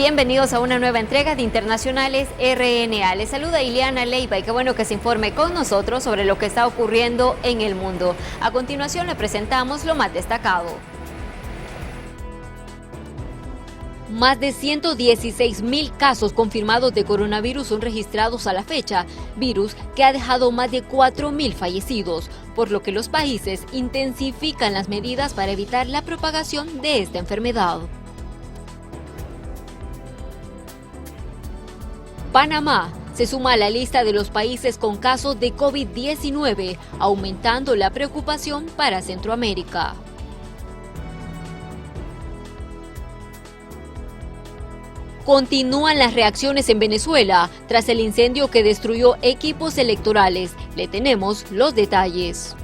Bienvenidos a una nueva entrega de Internacionales RNA. Les saluda Ileana Leiva y qué bueno que se informe con nosotros sobre lo que está ocurriendo en el mundo. A continuación le presentamos lo más destacado. Más de 116.000 casos confirmados de coronavirus son registrados a la fecha, virus que ha dejado más de 4.000 fallecidos, por lo que los países intensifican las medidas para evitar la propagación de esta enfermedad. Panamá se suma a la lista de los países con casos de COVID-19, aumentando la preocupación para Centroamérica. Continúan las reacciones en Venezuela tras el incendio que destruyó equipos electorales. Le tenemos los detalles.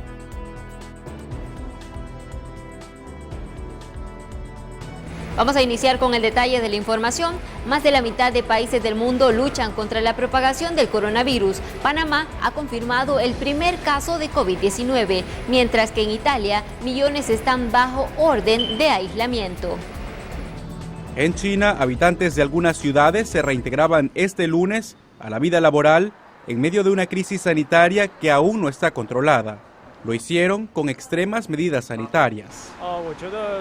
Vamos a iniciar con el detalle de la información. Más de la mitad de países del mundo luchan contra la propagación del coronavirus. Panamá ha confirmado el primer caso de COVID-19, mientras que en Italia millones están bajo orden de aislamiento. En China, habitantes de algunas ciudades se reintegraban este lunes a la vida laboral en medio de una crisis sanitaria que aún no está controlada. Lo hicieron con extremas medidas sanitarias.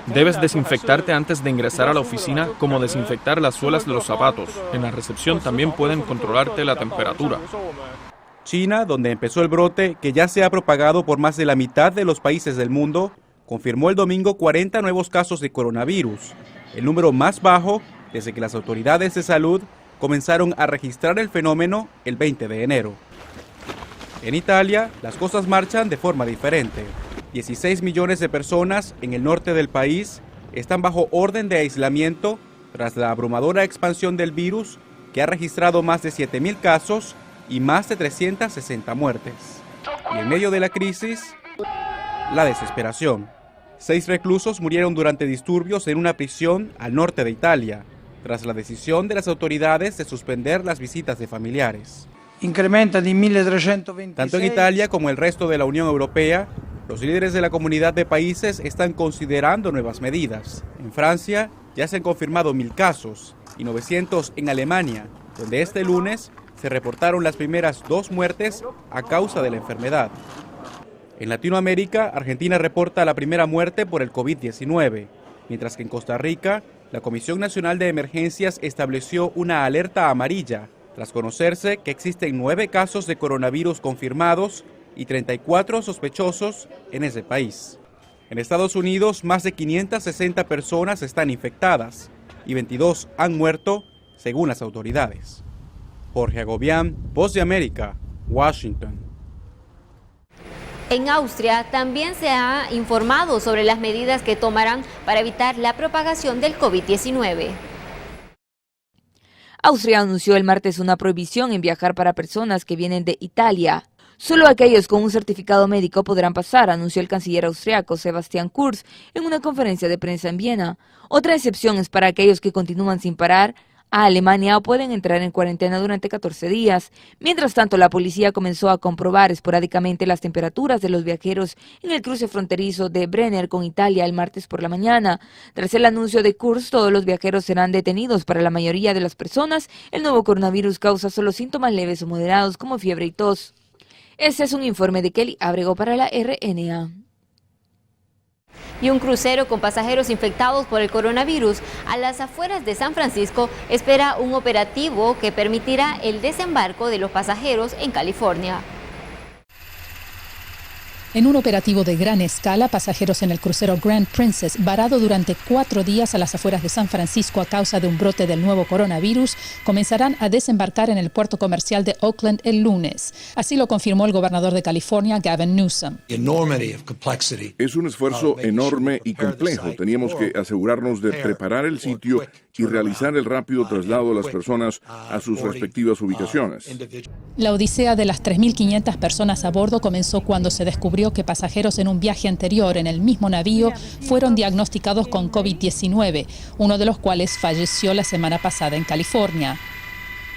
Debes desinfectarte antes de ingresar a la oficina, como desinfectar las suelas de los zapatos. En la recepción también pueden controlarte la temperatura. China, donde empezó el brote, que ya se ha propagado por más de la mitad de los países del mundo, confirmó el domingo 40 nuevos casos de coronavirus, el número más bajo desde que las autoridades de salud comenzaron a registrar el fenómeno el 20 de enero. En Italia, las cosas marchan de forma diferente. 16 millones de personas en el norte del país están bajo orden de aislamiento tras la abrumadora expansión del virus que ha registrado más de 7.000 casos y más de 360 muertes. Y en medio de la crisis, la desesperación. 6 reclusos murieron durante disturbios en una prisión al norte de Italia, tras la decisión de las autoridades de suspender las visitas de familiares. Incrementa de 1.326. Tanto en Italia como el resto de la Unión Europea, los líderes de la comunidad de países están considerando nuevas medidas. En Francia ya se han confirmado 1.000 casos y 900 en Alemania, donde este lunes se reportaron las primeras 2 muertes a causa de la enfermedad. En Latinoamérica, Argentina reporta la primera muerte por el COVID-19, mientras que en Costa Rica, la Comisión Nacional de Emergencias estableció una alerta amarilla, tras conocerse que existen 9 casos de coronavirus confirmados y 34 sospechosos en ese país. En Estados Unidos, más de 560 personas están infectadas y 22 han muerto, según las autoridades. Jorge Agobián, Voz de América, Washington. En Austria también se ha informado sobre las medidas que tomarán para evitar la propagación del COVID-19. Austria anunció el martes una prohibición en viajar para personas que vienen de Italia. Solo aquellos con un certificado médico podrán pasar, anunció el canciller austriaco Sebastian Kurz en una conferencia de prensa en Viena. Otra excepción es para aquellos que continúan sin parar a Alemania o pueden entrar en cuarentena durante 14 días. Mientras tanto, la policía comenzó a comprobar esporádicamente las temperaturas de los viajeros en el cruce fronterizo de Brenner con Italia el martes por la mañana. Tras el anuncio de Kurz, todos los viajeros serán detenidos. Para la mayoría de las personas, el nuevo coronavirus causa solo síntomas leves o moderados como fiebre y tos. Este es un informe de Kelly Abrego para la RNA. Y un crucero con pasajeros infectados por el coronavirus a las afueras de San Francisco espera un operativo que permitirá el desembarco de los pasajeros en California. En un operativo de gran escala, pasajeros en el crucero Grand Princess, varado durante 4 días a las afueras de San Francisco a causa de un brote del nuevo coronavirus, comenzarán a desembarcar en el puerto comercial de Oakland el lunes. Así lo confirmó el gobernador de California, Gavin Newsom. Es un esfuerzo enorme y complejo. Teníamos que asegurarnos de preparar el sitio y realizar el rápido traslado de las personas a sus respectivas ubicaciones. La odisea de las 3.500 personas a bordo comenzó cuando se descubrió que pasajeros en un viaje anterior en el mismo navío fueron diagnosticados con COVID-19, uno de los cuales falleció la semana pasada en California.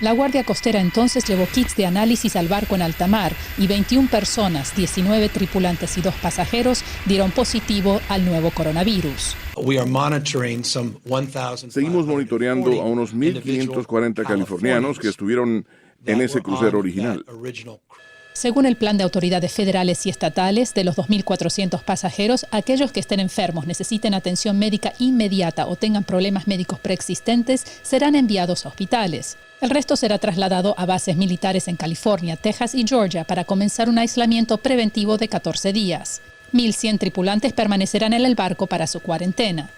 La Guardia Costera entonces llevó kits de análisis al barco en alta mar y 21 personas, 19 tripulantes y 2 pasajeros, dieron positivo al nuevo coronavirus. Seguimos monitoreando a unos 1.540 californianos que estuvieron en ese crucero original. Según el plan de autoridades federales y estatales, de los 2.400 pasajeros, aquellos que estén enfermos, necesiten atención médica inmediata o tengan problemas médicos preexistentes, serán enviados a hospitales. El resto será trasladado a bases militares en California, Texas y Georgia para comenzar un aislamiento preventivo de 14 días. 1.100 tripulantes permanecerán en el barco para su cuarentena.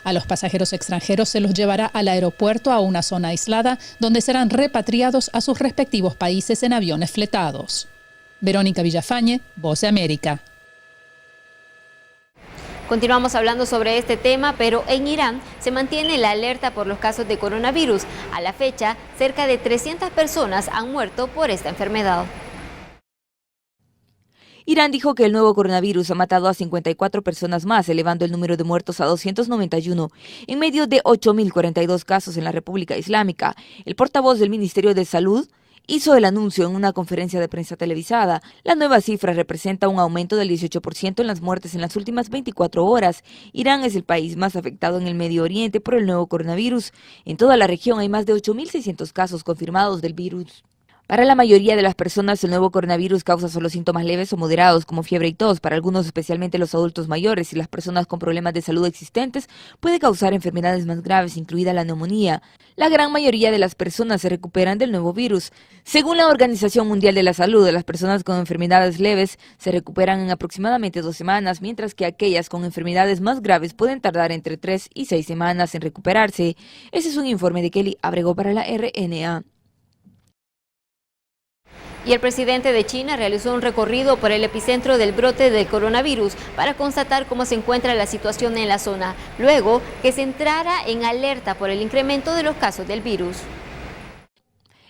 A los pasajeros extranjeros se los llevará al aeropuerto a una zona aislada donde serán repatriados a sus respectivos países en aviones fletados. Verónica Villafañe, Voz de América. Continuamos hablando sobre este tema, pero en Irán se mantiene la alerta por los casos de coronavirus. A la fecha, cerca de 300 personas han muerto por esta enfermedad. Irán dijo que el nuevo coronavirus ha matado a 54 personas más, elevando el número de muertos a 291, en medio de 8.042 casos en la República Islámica. El portavoz del Ministerio de Salud hizo el anuncio en una conferencia de prensa televisada. La nueva cifra representa un aumento del 18% en las muertes en las últimas 24 horas. Irán es el país más afectado en el Medio Oriente por el nuevo coronavirus. En toda la región hay más de 8.600 casos confirmados del virus. Para la mayoría de las personas, el nuevo coronavirus causa solo síntomas leves o moderados como fiebre y tos. Para algunos, especialmente los adultos mayores y las personas con problemas de salud existentes, puede causar enfermedades más graves, incluida la neumonía. La gran mayoría de las personas se recuperan del nuevo virus. Según la Organización Mundial de la Salud, las personas con enfermedades leves se recuperan en aproximadamente 2 semanas, mientras que aquellas con enfermedades más graves pueden tardar entre 3 y 6 semanas en recuperarse. Ese es un informe de Kelly Abrego para la RNA. Y el presidente de China realizó un recorrido por el epicentro del brote del coronavirus para constatar cómo se encuentra la situación en la zona, luego que se entrara en alerta por el incremento de los casos del virus.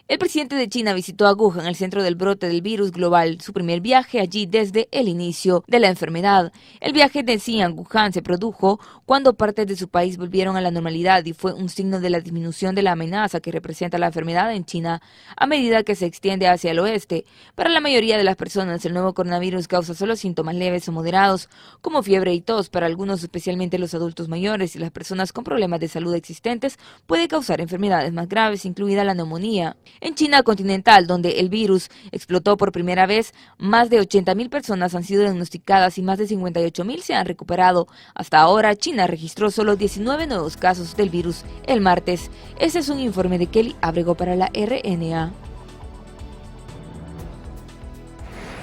El presidente de China visitó a Wuhan, el centro del brote del virus global, su primer viaje allí desde el inicio de la enfermedad. El viaje de Xi a Wuhan se produjo cuando partes de su país volvieron a la normalidad y fue un signo de la disminución de la amenaza que representa la enfermedad en China a medida que se extiende hacia el oeste. Para la mayoría de las personas, el nuevo coronavirus causa solo síntomas leves o moderados, como fiebre y tos. Para algunos, especialmente los adultos mayores y las personas con problemas de salud existentes, puede causar enfermedades más graves, incluida la neumonía. En China continental, donde el virus explotó por primera vez, más de 80.000 personas han sido diagnosticadas y más de 58.000 se han recuperado. Hasta ahora, China registró solo 19 nuevos casos del virus el martes. Ese es un informe de Kelly Abrego para la RNA.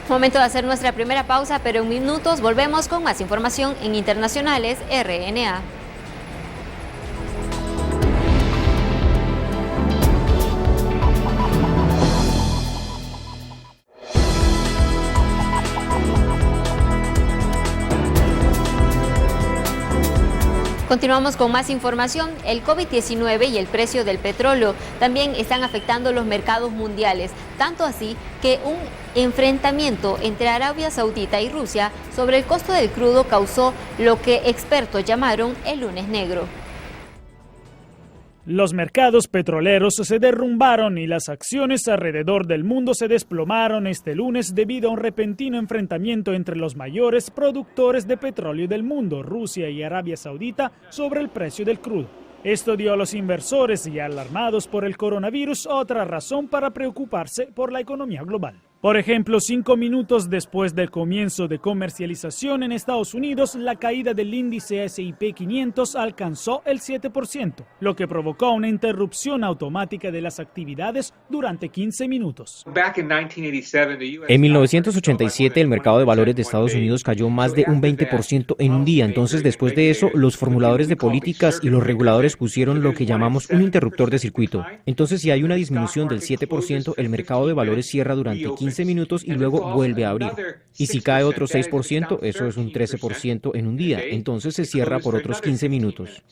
Momento de hacer nuestra primera pausa, pero en minutos volvemos con más información en Internacionales RNA. Continuamos con más información. El COVID-19 y el precio del petróleo también están afectando los mercados mundiales, tanto así que un enfrentamiento entre Arabia Saudita y Rusia sobre el costo del crudo causó lo que expertos llamaron el lunes negro. Los mercados petroleros se derrumbaron y las acciones alrededor del mundo se desplomaron este lunes debido a un repentino enfrentamiento entre los mayores productores de petróleo del mundo, Rusia y Arabia Saudita, sobre el precio del crudo. Esto dio a los inversores y alarmados por el coronavirus otra razón para preocuparse por la economía global. Por ejemplo, 5 minutos después del comienzo de comercialización en Estados Unidos, la caída del índice S&P 500 alcanzó el 7%, lo que provocó una interrupción automática de las actividades durante 15 minutos. En 1987, el mercado de valores de Estados Unidos cayó más de un 20% en un día. Entonces, después de eso, los formuladores de políticas y los reguladores pusieron lo que llamamos un interruptor de circuito. Entonces, si hay una disminución del 7%, el mercado de valores cierra durante 15 minutos y luego vuelve a abrir. Y si cae otro 6%, eso es un 13% en un día. Entonces se cierra por otros 15 minutos.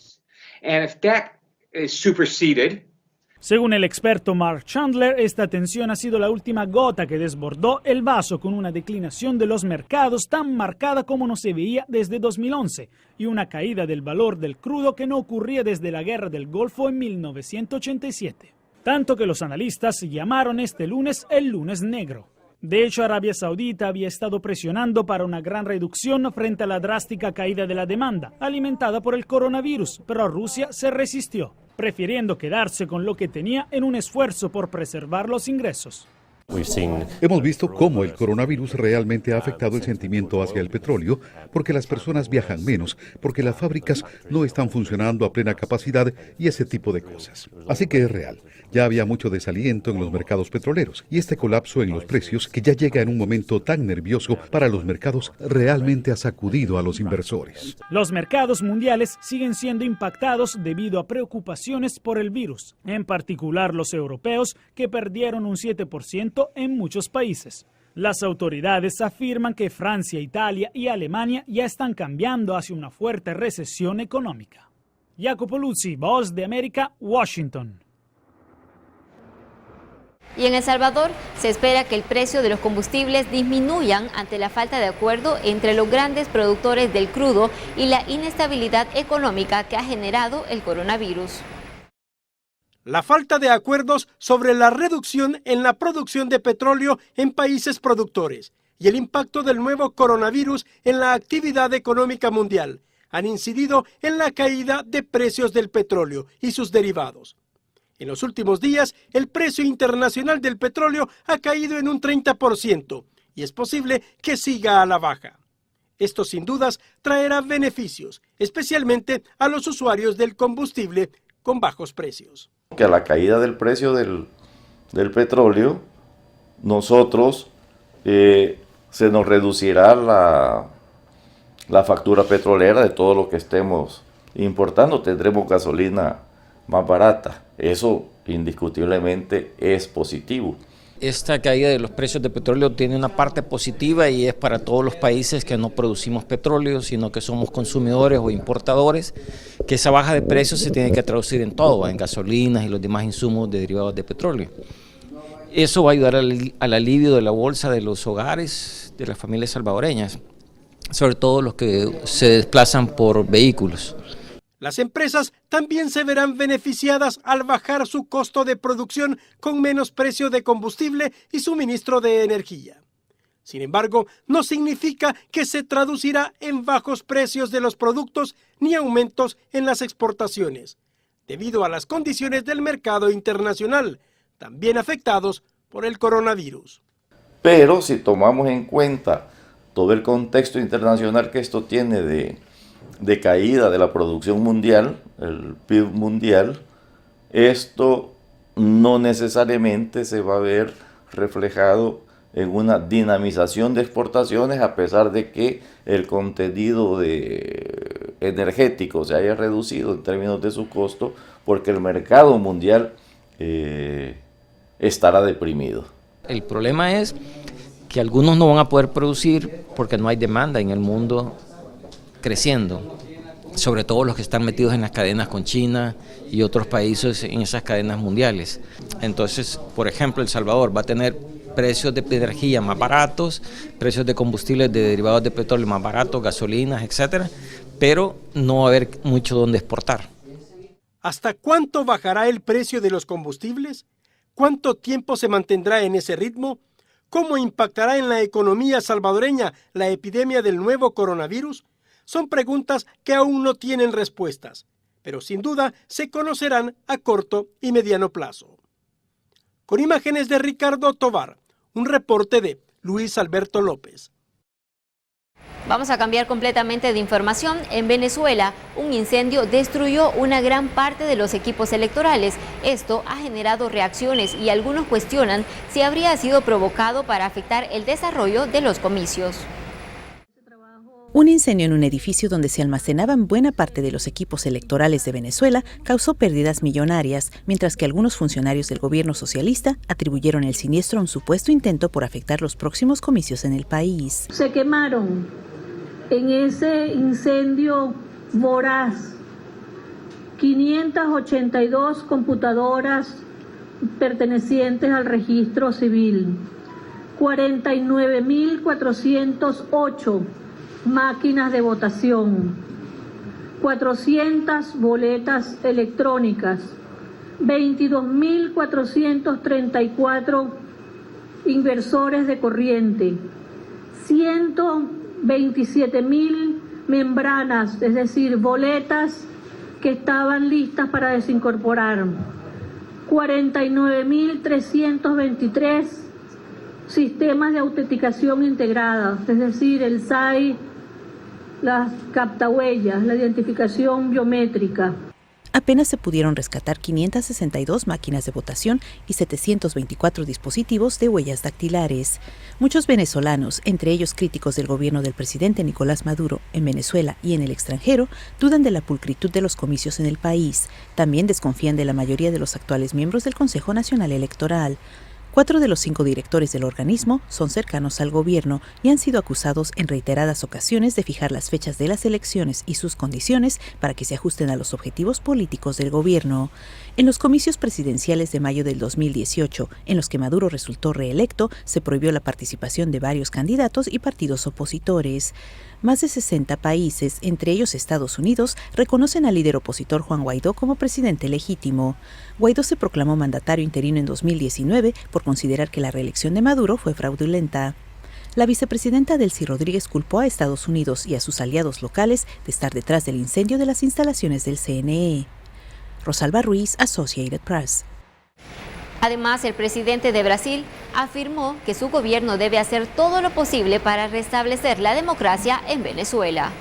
Según el experto Mark Chandler, esta tensión ha sido la última gota que desbordó el vaso, con una declinación de los mercados tan marcada como no se veía desde 2011 y una caída del valor del crudo que no ocurría desde la Guerra del Golfo en 1987. tanto que los analistas llamaron este lunes el lunes negro. De hecho, Arabia Saudita había estado presionando para una gran reducción frente a la drástica caída de la demanda, alimentada por el coronavirus, pero Rusia se resistió, prefiriendo quedarse con lo que tenía en un esfuerzo por preservar los ingresos. Hemos visto cómo el coronavirus realmente ha afectado el sentimiento hacia el petróleo, porque las personas viajan menos, porque las fábricas no están funcionando a plena capacidad y ese tipo de cosas. Así que es real. Ya había mucho desaliento en los mercados petroleros y este colapso en los precios, que ya llega en un momento tan nervioso para los mercados, realmente ha sacudido a los inversores. Los mercados mundiales siguen siendo impactados debido a preocupaciones por el virus, en particular los europeos, que perdieron un 7% en muchos países. Las autoridades afirman que Francia, Italia y Alemania ya están cambiando hacia una fuerte recesión económica. Jacopo Luzzi, Voz de América, Washington. Y en El Salvador se espera que el precio de los combustibles disminuyan ante la falta de acuerdo entre los grandes productores del crudo y la inestabilidad económica que ha generado el coronavirus. La falta de acuerdos sobre la reducción en la producción de petróleo en países productores y el impacto del nuevo coronavirus en la actividad económica mundial han incidido en la caída de precios del petróleo y sus derivados. En los últimos días, el precio internacional del petróleo ha caído en un 30% y es posible que siga a la baja. Esto sin dudas traerá beneficios, especialmente a los usuarios del combustible con bajos precios. Que a la caída del precio del petróleo, nosotros se nos reducirá la factura petrolera de todo lo que estemos importando. Tendremos gasolina más barata. Eso indiscutiblemente es positivo. Esta caída de los precios de petróleo tiene una parte positiva y es para todos los países que no producimos petróleo, sino que somos consumidores o importadores, que esa baja de precios se tiene que traducir en todo, en gasolinas y los demás insumos derivados de petróleo. Eso va a ayudar al alivio de la bolsa de los hogares, de las familias salvadoreñas, sobre todo los que se desplazan por vehículos. Las empresas también se verán beneficiadas al bajar su costo de producción con menos precio de combustible y suministro de energía. Sin embargo, no significa que se traducirá en bajos precios de los productos ni aumentos en las exportaciones, debido a las condiciones del mercado internacional, también afectados por el coronavirus. Pero si tomamos en cuenta todo el contexto internacional que esto tiene de caída de la producción mundial, el PIB mundial, esto no necesariamente se va a ver reflejado en una dinamización de exportaciones, a pesar de que el contenido energético se haya reducido en términos de su costo, porque el mercado mundial estará deprimido. El problema es que algunos no van a poder producir porque no hay demanda en el mundo creciendo, sobre todo los que están metidos en las cadenas con China y otros países en esas cadenas mundiales. Entonces, por ejemplo, El Salvador va a tener precios de energía más baratos, precios de combustibles de derivados de petróleo más baratos, gasolinas, etcétera, pero no va a haber mucho donde exportar. ¿Hasta cuánto bajará el precio de los combustibles? ¿Cuánto tiempo se mantendrá en ese ritmo? ¿Cómo impactará en la economía salvadoreña la epidemia del nuevo coronavirus? Son preguntas que aún no tienen respuestas, pero sin duda se conocerán a corto y mediano plazo. Con imágenes de Ricardo Tovar, un reporte de Luis Alberto López. Vamos a cambiar completamente de información. En Venezuela, un incendio destruyó una gran parte de los equipos electorales. Esto ha generado reacciones y algunos cuestionan si habría sido provocado para afectar el desarrollo de los comicios. Un incendio en un edificio donde se almacenaban buena parte de los equipos electorales de Venezuela causó pérdidas millonarias, mientras que algunos funcionarios del gobierno socialista atribuyeron el siniestro a un supuesto intento por afectar los próximos comicios en el país. Se quemaron en ese incendio voraz 582 computadoras pertenecientes al registro civil, 49.408 máquinas de votación, 400 boletas electrónicas, 22.434 inversores de corriente, 127.000 membranas, es decir, boletas que estaban listas para desincorporar, 49.323 sistemas de autenticación integrada, es decir, el SAI, las captahuellas, la identificación biométrica. Apenas se pudieron rescatar 562 máquinas de votación y 724 dispositivos de huellas dactilares. Muchos venezolanos, entre ellos críticos del gobierno del presidente Nicolás Maduro en Venezuela y en el extranjero, dudan de la pulcritud de los comicios en el país. También desconfían de la mayoría de los actuales miembros del Consejo Nacional Electoral. 4 de los 5 directores del organismo son cercanos al gobierno y han sido acusados en reiteradas ocasiones de fijar las fechas de las elecciones y sus condiciones para que se ajusten a los objetivos políticos del gobierno. En los comicios presidenciales de mayo del 2018, en los que Maduro resultó reelecto, se prohibió la participación de varios candidatos y partidos opositores. Más de 60 países, entre ellos Estados Unidos, reconocen al líder opositor Juan Guaidó como presidente legítimo. Guaidó se proclamó mandatario interino en 2019 por considerar que la reelección de Maduro fue fraudulenta. La vicepresidenta Delcy Rodríguez culpó a Estados Unidos y a sus aliados locales de estar detrás del incendio de las instalaciones del CNE. Rosalba Ruiz, Associated Press. Además, el presidente de Brasil afirmó que su gobierno debe hacer todo lo posible para restablecer la democracia en Venezuela.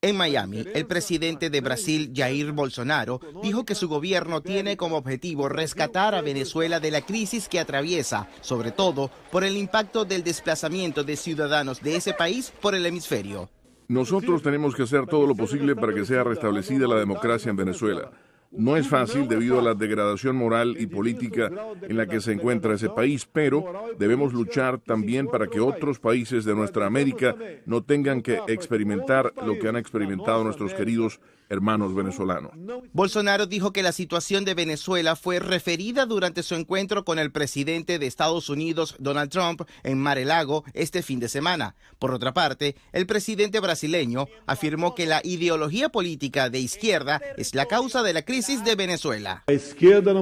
En Miami, el presidente de Brasil, Jair Bolsonaro, dijo que su gobierno tiene como objetivo rescatar a Venezuela de la crisis que atraviesa, sobre todo por el impacto del desplazamiento de ciudadanos de ese país por el hemisferio. Nosotros tenemos que hacer todo lo posible para que sea restablecida la democracia en Venezuela. No es fácil debido a la degradación moral y política en la que se encuentra ese país, pero debemos luchar también para que otros países de nuestra América no tengan que experimentar lo que han experimentado nuestros queridos hermanos venezolanos. Bolsonaro dijo que la situación de Venezuela fue referida durante su encuentro con el presidente de Estados Unidos, Donald Trump, en Mar-a-Lago este fin de semana. Por otra parte, el presidente brasileño afirmó que la ideología política de izquierda es la causa de la crisis de Venezuela. La izquierda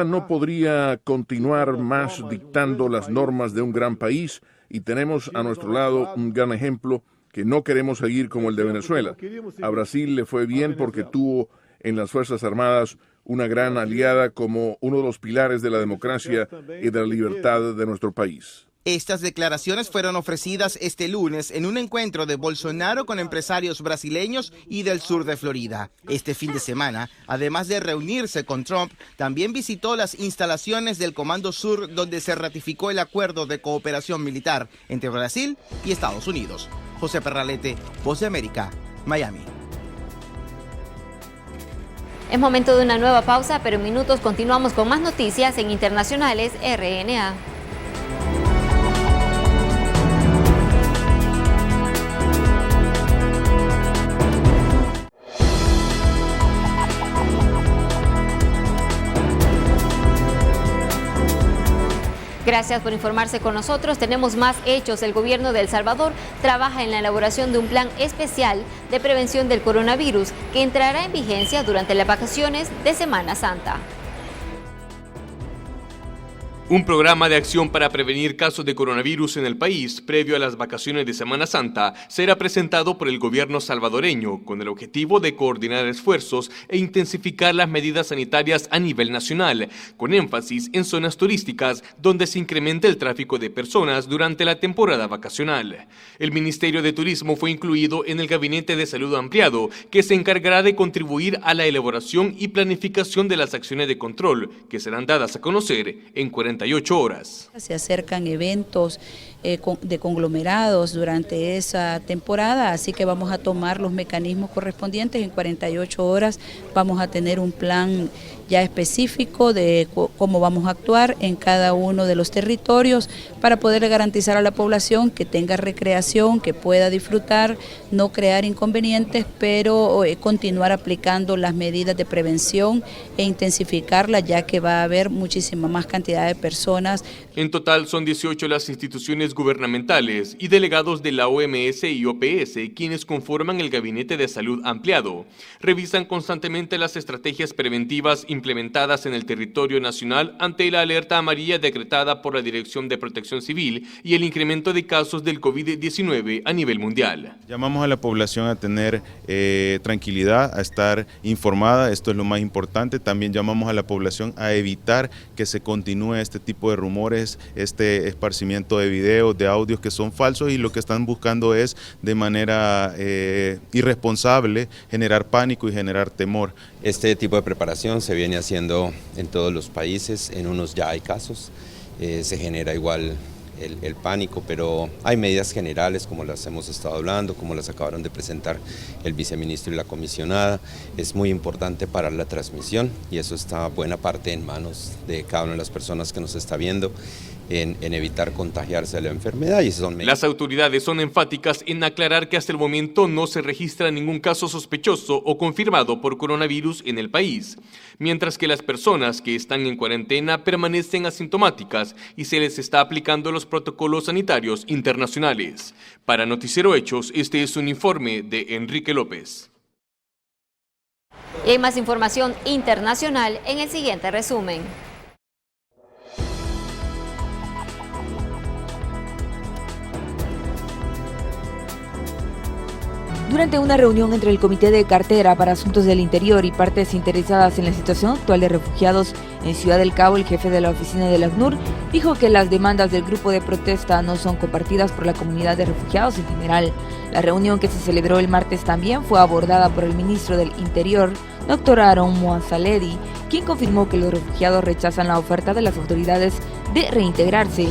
no podría continuar más dictando las normas de un gran país y tenemos a nuestro lado un gran ejemplo que no queremos seguir como el de Venezuela. A Brasil le fue bien porque tuvo en las Fuerzas Armadas una gran aliada como uno de los pilares de la democracia y de la libertad de nuestro país. Estas declaraciones fueron ofrecidas este lunes en un encuentro de Bolsonaro con empresarios brasileños y del sur de Florida. Este fin de semana, además de reunirse con Trump, también visitó las instalaciones del Comando Sur, donde se ratificó el acuerdo de cooperación militar entre Brasil y Estados Unidos. José Perralete, Voz de América, Miami. Es momento de una nueva pausa, pero en minutos continuamos con más noticias en Internacionales RNA. Gracias por informarse con nosotros. Tenemos más hechos. El gobierno de El Salvador trabaja en la elaboración de un plan especial de prevención del coronavirus que entrará en vigencia durante las vacaciones de Semana Santa. Un programa de acción para prevenir casos de coronavirus en el país previo a las vacaciones de Semana Santa será presentado por el gobierno salvadoreño con el objetivo de coordinar esfuerzos e intensificar las medidas sanitarias a nivel nacional, con énfasis en zonas turísticas donde se incrementa el tráfico de personas durante la temporada vacacional. El Ministerio de Turismo fue incluido en el Gabinete de Salud Ampliado, que se encargará de contribuir a la elaboración y planificación de las acciones de control que serán dadas a conocer en 48 horas. Se acercan eventos de conglomerados durante esa temporada, así que vamos a tomar los mecanismos correspondientes. En 48 horas vamos a tener un plan ya específico de cómo vamos a actuar en cada uno de los territorios para poder garantizar a la población que tenga recreación, que pueda disfrutar, no crear inconvenientes, pero continuar aplicando las medidas de prevención e intensificarlas, ya que va a haber muchísima más cantidad de personas. En total son 18 las instituciones instituciones gubernamentales y delegados de la OMS y OPS, quienes conforman el Gabinete de Salud Ampliado. Revisan constantemente las estrategias preventivas implementadas en el territorio nacional ante la alerta amarilla decretada por la Dirección de Protección Civil y el incremento de casos del COVID-19 a nivel mundial. Llamamos a la población a tener tranquilidad, a estar informada, esto es lo más importante. También llamamos a la población a evitar que se continúe este tipo de rumores, este esparcimiento de videos, de audios que son falsos, y lo que están buscando es de manera irresponsable generar pánico y generar temor. Este tipo de preparación se viene haciendo en todos los países, en unos ya hay casos, se genera igual el pánico, pero hay medidas generales como las hemos estado hablando, como las acabaron de presentar el viceministro y la comisionada. Es muy importante parar la transmisión y eso está buena parte en manos de cada una de las personas que nos está viendo en evitar contagiarse de la enfermedad. Y son las autoridades son enfáticas en aclarar que hasta el momento no se registra ningún caso sospechoso o confirmado por coronavirus en el país, mientras que las personas que están en cuarentena permanecen asintomáticas y se les está aplicando los protocolos sanitarios internacionales. Para Noticiero Hechos, este es un informe de Enrique López. Y hay más información internacional en el siguiente resumen. Durante una reunión entre el Comité de Cartera para Asuntos del Interior y partes interesadas en la situación actual de refugiados en Ciudad del Cabo, el jefe de la oficina del ACNUR dijo que las demandas del grupo de protesta no son compartidas por la comunidad de refugiados en general. La reunión que se celebró el martes también fue abordada por el ministro del Interior, Dr. Aaron Moasaledi, quien confirmó que los refugiados rechazan la oferta de las autoridades de reintegrarse.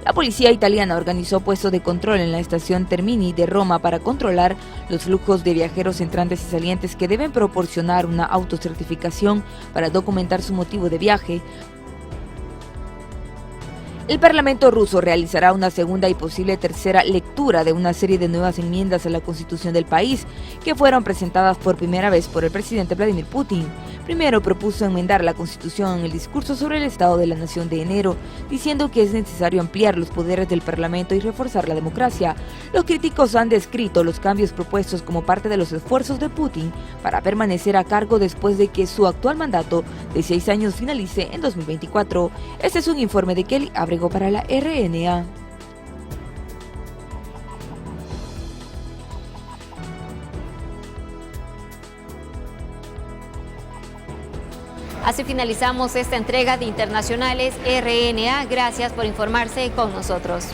La policía italiana organizó puestos de control en la estación Termini de Roma para controlar los flujos de viajeros entrantes y salientes que deben proporcionar una autocertificación para documentar su motivo de viaje. El Parlamento ruso realizará una segunda y posible tercera lectura de una serie de nuevas enmiendas a la Constitución del país que fueron presentadas por primera vez por el presidente Vladimir Putin. Primero propuso enmendar la Constitución en el discurso sobre el Estado de la Nación de enero, diciendo que es necesario ampliar los poderes del Parlamento y reforzar la democracia. Los críticos han descrito los cambios propuestos como parte de los esfuerzos de Putin para permanecer a cargo después de que su actual mandato de 6 años finalice en 2024. Este es un informe de Kelly Abrego para la RNA. Así finalizamos esta entrega de Internacionales RNA. Gracias por informarse con nosotros.